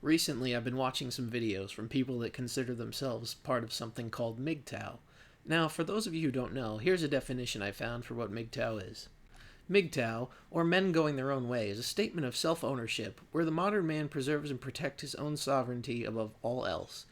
Recently, I've been watching some videos from people that consider themselves part of something called MGTOW. Now, for those of you who don't know, here's a definition I found for what MGTOW is. MGTOW, or men going their own way, is a statement of self-ownership where the modern man preserves and protects his own sovereignty above all else.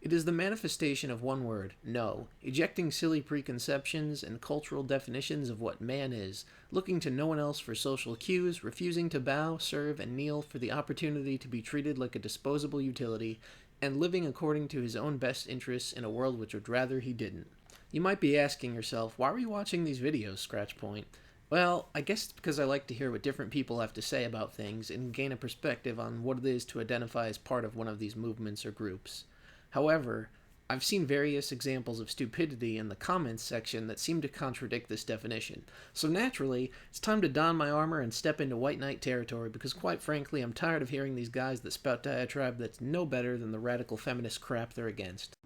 It is the manifestation of one word, no, ejecting silly preconceptions and cultural definitions of what man is, looking to no one else for social cues, refusing to bow, serve, and kneel for the opportunity to be treated like a disposable utility, and living according to his own best interests in a world which would rather he didn't. You might be asking yourself, why are you watching these videos, Scratch Point? Well, I guess it's because I like to hear what different people have to say about things and gain a perspective on what it is to identify as part of one of these movements or groups. However, I've seen various examples of stupidity in the comments section that seem to contradict this definition. So naturally, it's time to don my armor and step into White Knight territory because quite frankly, I'm tired of hearing these guys that spout diatribe that's no better than the radical feminist crap they're against.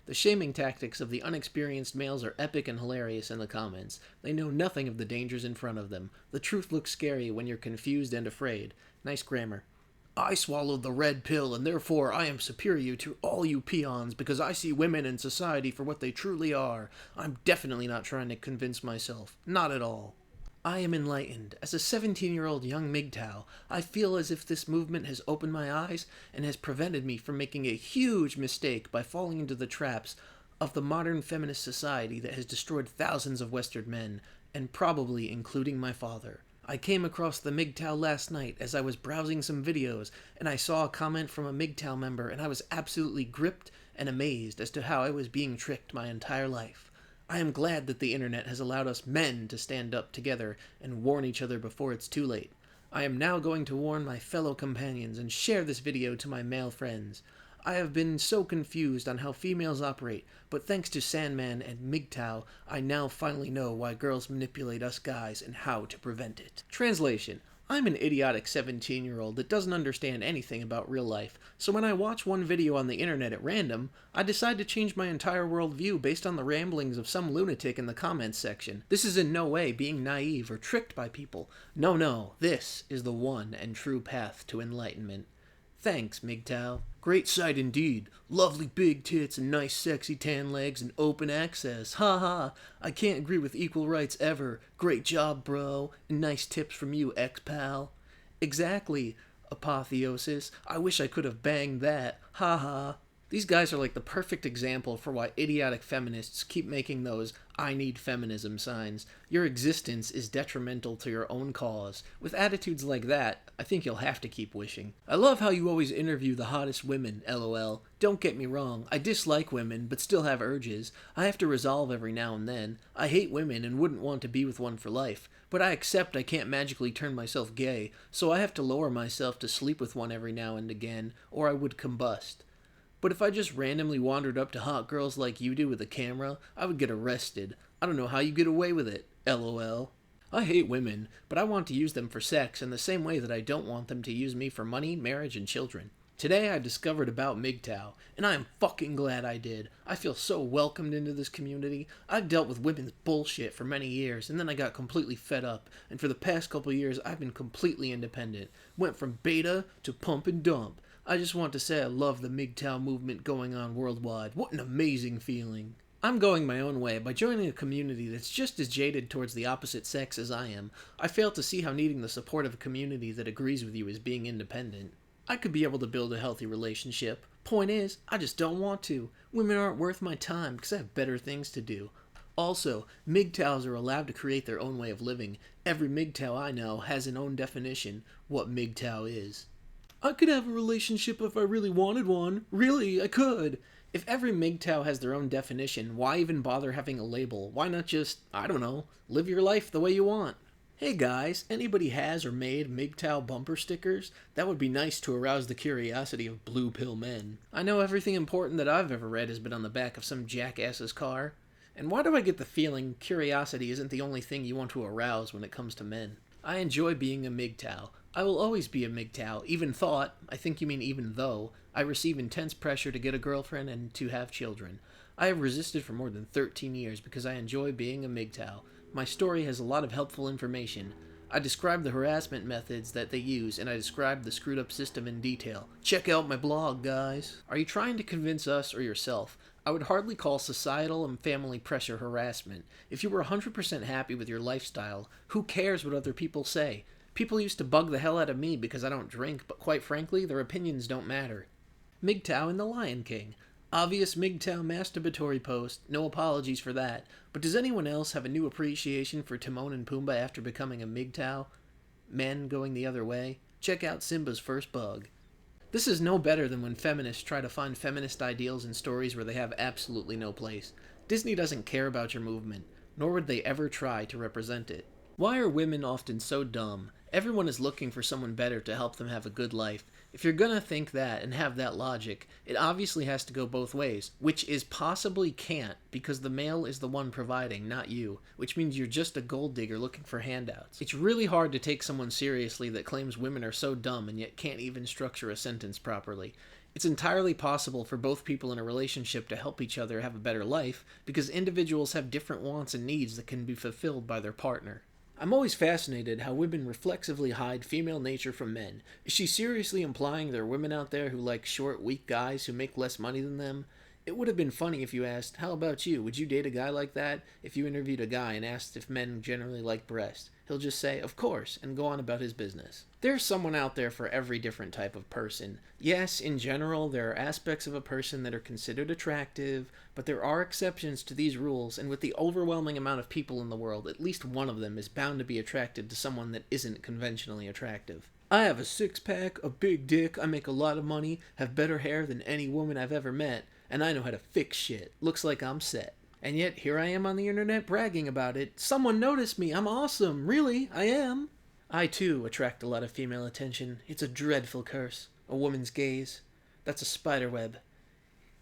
The shaming tactics of the unexperienced males are epic and hilarious in the comments. They know nothing of the dangers in front of them. The truth looks scary when you're confused and afraid. Nice grammar. I swallowed the red pill and therefore I am superior to all you peons because I see women in society for what they truly are. I'm definitely not trying to convince myself. Not at all. I am enlightened. As a 17-year-old young MGTOW, I feel as if this movement has opened my eyes and has prevented me from making a huge mistake by falling into the traps of the modern feminist society that has destroyed thousands of Western men, and probably including my father. I came across the MGTOW last night as I was browsing some videos, and I saw a comment from a MGTOW member, and I was absolutely gripped and amazed as to how I was being tricked my entire life. I am glad that the internet has allowed us men to stand up together and warn each other before it's too late. I am now going to warn my fellow companions and share this video to my male friends. I have been so confused on how females operate, but thanks to Sandman and MGTOW, I now finally know why girls manipulate us guys and how to prevent it. Translation. I'm an idiotic 17-year-old that doesn't understand anything about real life, so when I watch one video on the internet at random, I decide to change my entire worldview based on the ramblings of some lunatic in the comments section. This is in no way being naive or tricked by people. No, this is the one and true path to enlightenment. Thanks, MGTOW. Great sight indeed. Lovely big tits and nice sexy tan legs and open access. Ha. I can't agree with equal rights ever. Great job, bro. And nice tips from you, ex-pal. Exactly. Apotheosis. I wish I could have banged that. Ha. These guys are like the perfect example for why idiotic feminists keep making those I need feminism signs. Your existence is detrimental to your own cause. With attitudes like that, I think you'll have to keep wishing. I love how you always interview the hottest women, lol. Don't get me wrong, I dislike women, but still have urges. I have to resolve every now and then. I hate women and wouldn't want to be with one for life. But I accept I can't magically turn myself gay, so I have to lower myself to sleep with one every now and again, or I would combust. But if I just randomly wandered up to hot girls like you do with a camera, I would get arrested. I don't know how you get away with it, lol. I hate women, but I want to use them for sex in the same way that I don't want them to use me for money, marriage, and children. Today I discovered about MGTOW, and I am fucking glad I did. I feel so welcomed into this community. I've dealt with women's bullshit for many years, and then I got completely fed up, and for the past couple years I've been completely independent. Went from beta to pump and dump. I just want to say I love the MGTOW movement going on worldwide. What an amazing feeling. I'm going my own way by joining a community that's just as jaded towards the opposite sex as I am. I fail to see how needing the support of a community that agrees with you is being independent. I could be able to build a healthy relationship. Point is, I just don't want to. Women aren't worth my time because I have better things to do. Also, MGTOWs are allowed to create their own way of living. Every MGTOW I know has an own definition what MGTOW is. I could have a relationship if I really wanted one. Really, I could. If every MGTOW has their own definition, why even bother having a label? Why not just, I don't know, live your life the way you want? Hey guys, anybody has or made MGTOW bumper stickers? That would be nice to arouse the curiosity of blue pill men. I know everything important that I've ever read has been on the back of some jackass's car. And why do I get the feeling curiosity isn't the only thing you want to arouse when it comes to men? I enjoy being a MGTOW. I will always be a MGTOW, even thought, I think you mean even though, I receive intense pressure to get a girlfriend and to have children. I have resisted for more than 13 years because I enjoy being a MGTOW. My story has a lot of helpful information. I describe the harassment methods that they use, and I describe the screwed up system in detail. Check out my blog, guys. Are you trying to convince us or yourself? I would hardly call societal and family pressure harassment. If you were 100% happy with your lifestyle, who cares what other people say? People used to bug the hell out of me because I don't drink, but quite frankly, their opinions don't matter. MGTOW in The Lion King. Obvious MGTOW masturbatory post, no apologies for that, but does anyone else have a new appreciation for Timon and Pumbaa after becoming a MGTOW? Men going the other way? Check out Simba's first bug. This is no better than when feminists try to find feminist ideals in stories where they have absolutely no place. Disney doesn't care about your movement, nor would they ever try to represent it. Why are women often so dumb? Everyone is looking for someone better to help them have a good life. If you're gonna think that and have that logic, it obviously has to go both ways, which is possibly can't, because the male is the one providing, not you, which means you're just a gold digger looking for handouts. It's really hard to take someone seriously that claims women are so dumb and yet can't even structure a sentence properly. It's entirely possible for both people in a relationship to help each other have a better life, because individuals have different wants and needs that can be fulfilled by their partner. I'm always fascinated how women reflexively hide female nature from men. Is she seriously implying there are women out there who like short, weak guys who make less money than them? It would have been funny if you asked, how about you? Would you date a guy like that? If you interviewed a guy and asked if men generally like breasts, he'll just say, of course, and go on about his business. There's someone out there for every different type of person. Yes, in general, there are aspects of a person that are considered attractive, but there are exceptions to these rules, and with the overwhelming amount of people in the world, at least one of them is bound to be attracted to someone that isn't conventionally attractive. I have a six-pack, a big dick, I make a lot of money, have better hair than any woman I've ever met, and I know how to fix shit. Looks like I'm set. And yet, here I am on the internet bragging about it. Someone noticed me. I'm awesome. Really, I am. I, too, attract a lot of female attention. It's a dreadful curse. A woman's gaze. That's a spider web.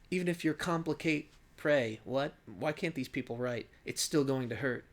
Even if you're complicate prey, what? Why can't these people write? It's still going to hurt.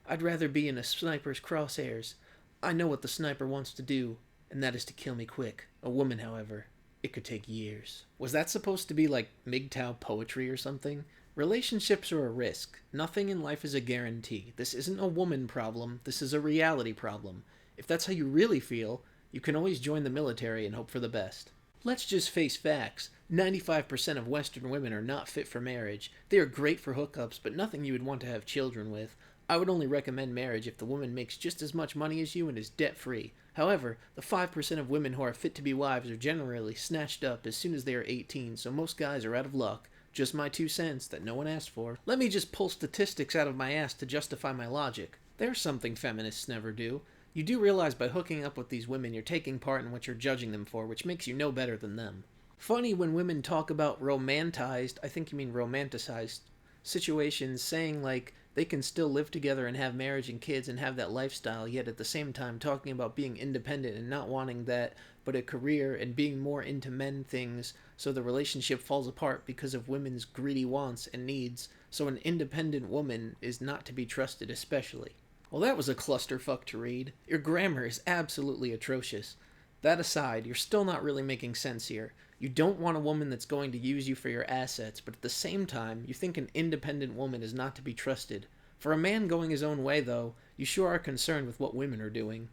I'd rather be in a sniper's crosshairs. I know what the sniper wants to do, and that is to kill me quick. A woman, however, it could take years. Was that supposed to be like MGTOW poetry or something? Relationships are a risk. Nothing in life is a guarantee. This isn't a woman problem. This is a reality problem. If that's how you really feel, you can always join the military and hope for the best. Let's just face facts. 95% of Western women are not fit for marriage. They are great for hookups, but nothing you would want to have children with. I would only recommend marriage if the woman makes just as much money as you and is debt-free. However, the 5% of women who are fit to be wives are generally snatched up as soon as they are 18, so most guys are out of luck. Just my 2 cents that no one asked for. Let me just pull statistics out of my ass to justify my logic. There's something feminists never do. You do realize by hooking up with these women you're taking part in what you're judging them for, which makes you no better than them. Funny when women talk about romanticized, I think you mean romanticized, situations, saying like they can still live together and have marriage and kids and have that lifestyle, yet at the same time talking about being independent and not wanting that, but a career and being more into men things, so the relationship falls apart because of women's greedy wants and needs, so an independent woman is not to be trusted especially. Well, that was a clusterfuck to read. Your grammar is absolutely atrocious. That aside, you're still not really making sense here. You don't want a woman that's going to use you for your assets, but at the same time, you think an independent woman is not to be trusted. For a man going his own way, though, you sure are concerned with what women are doing.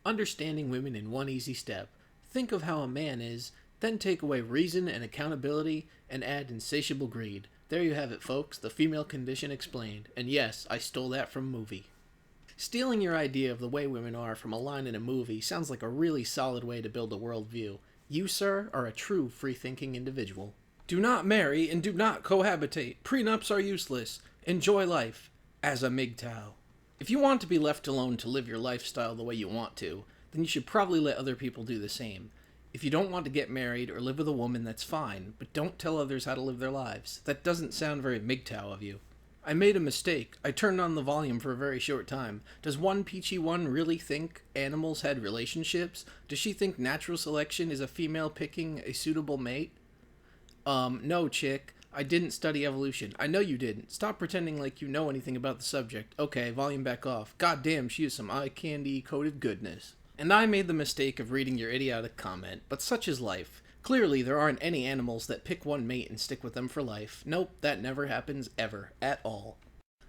Understanding women in one easy step. Think of how a man is, then take away reason and accountability, and add insatiable greed. There you have it, folks, the female condition explained. And yes, I stole that from a movie. Stealing your idea of the way women are from a line in a movie sounds like a really solid way to build a worldview. You, sir, are a true free-thinking individual. Do not marry and do not cohabitate. Prenups are useless. Enjoy life as a MGTOW. If you want to be left alone to live your lifestyle the way you want to, then you should probably let other people do the same. If you don't want to get married or live with a woman, that's fine, but don't tell others how to live their lives. That doesn't sound very MGTOW of you. I made a mistake. I turned on the volume for a very short time. Does one peachy one really think animals had relationships? Does she think natural selection is a female picking a suitable mate? No, chick. I didn't study evolution. I know you didn't. Stop pretending like you know anything about the subject. Okay, volume back off. God damn, she is some eye candy-coated goodness. And I made the mistake of reading your idiotic comment, but such is life. Clearly, there aren't any animals that pick one mate and stick with them for life. Nope, that never happens ever, at all.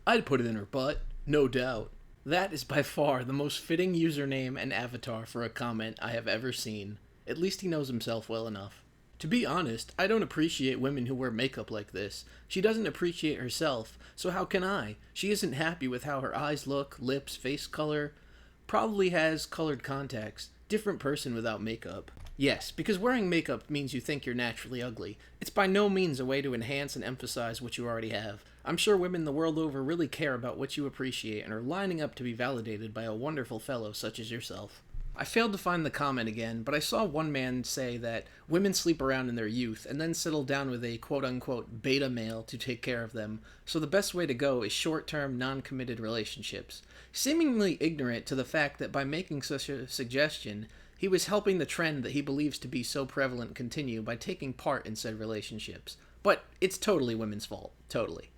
I'd put it in her butt, no doubt. That is by far the most fitting username and avatar for a comment I have ever seen. At least he knows himself well enough. To be honest, I don't appreciate women who wear makeup like this. She doesn't appreciate herself, so how can I? She isn't happy with how her eyes look, lips, face color. Probably has colored contacts. Different person without makeup. Yes, because wearing makeup means you think you're naturally ugly. It's by no means a way to enhance and emphasize what you already have. I'm sure women the world over really care about what you appreciate and are lining up to be validated by a wonderful fellow such as yourself. I failed to find the comment again, but I saw one man say that women sleep around in their youth and then settle down with a quote-unquote beta male to take care of them, so the best way to go is short-term, non-committed relationships. Seemingly ignorant to the fact that by making such a suggestion, he was helping the trend that he believes to be so prevalent continue by taking part in said relationships. But it's totally women's fault. Totally.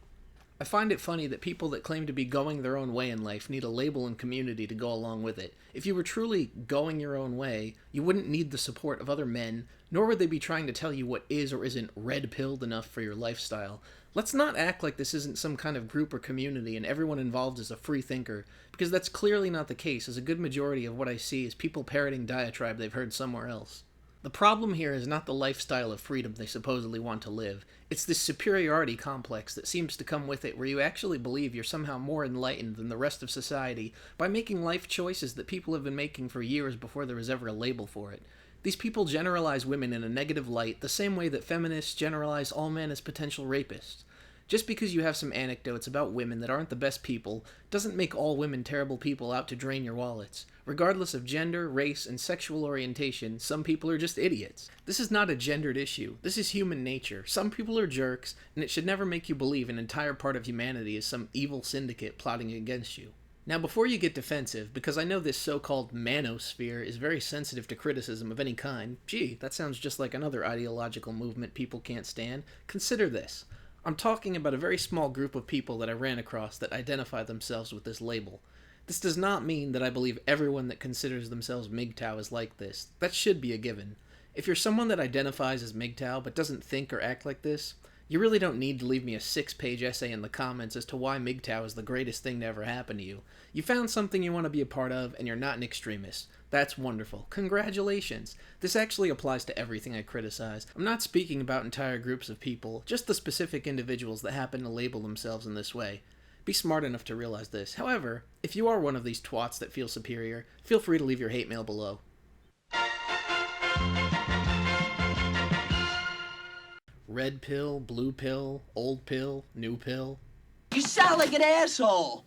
I find it funny that people that claim to be going their own way in life need a label and community to go along with it. If you were truly going your own way, you wouldn't need the support of other men, nor would they be trying to tell you what is or isn't red-pilled enough for your lifestyle. Let's not act like this isn't some kind of group or community and everyone involved is a free thinker, because that's clearly not the case, as a good majority of what I see is people parroting diatribe they've heard somewhere else. The problem here is not the lifestyle of freedom they supposedly want to live. It's this superiority complex that seems to come with it, where you actually believe you're somehow more enlightened than the rest of society by making life choices that people have been making for years before there was ever a label for it. These people generalize women in a negative light the same way that feminists generalize all men as potential rapists. Just because you have some anecdotes about women that aren't the best people doesn't make all women terrible people out to drain your wallets. Regardless of gender, race, and sexual orientation, some people are just idiots. This is not a gendered issue. This is human nature. Some people are jerks, and it should never make you believe an entire part of humanity is some evil syndicate plotting against you. Now, before you get defensive, because I know this so-called manosphere is very sensitive to criticism of any kind, gee, that sounds just like another ideological movement people can't stand, consider this. I'm talking about a very small group of people that I ran across that identify themselves with this label. This does not mean that I believe everyone that considers themselves MGTOW is like this. That should be a given. If you're someone that identifies as MGTOW but doesn't think or act like this, you really don't need to leave me a 6-page essay in the comments as to why MGTOW is the greatest thing to ever happen to you. You found something you want to be a part of, and you're not an extremist. That's wonderful. Congratulations. This actually applies to everything I criticize. I'm not speaking about entire groups of people, just the specific individuals that happen to label themselves in this way. Be smart enough to realize this. However, if you are one of these twats that feel superior, feel free to leave your hate mail below. Red pill, blue pill, old pill, new pill. You sound like an asshole!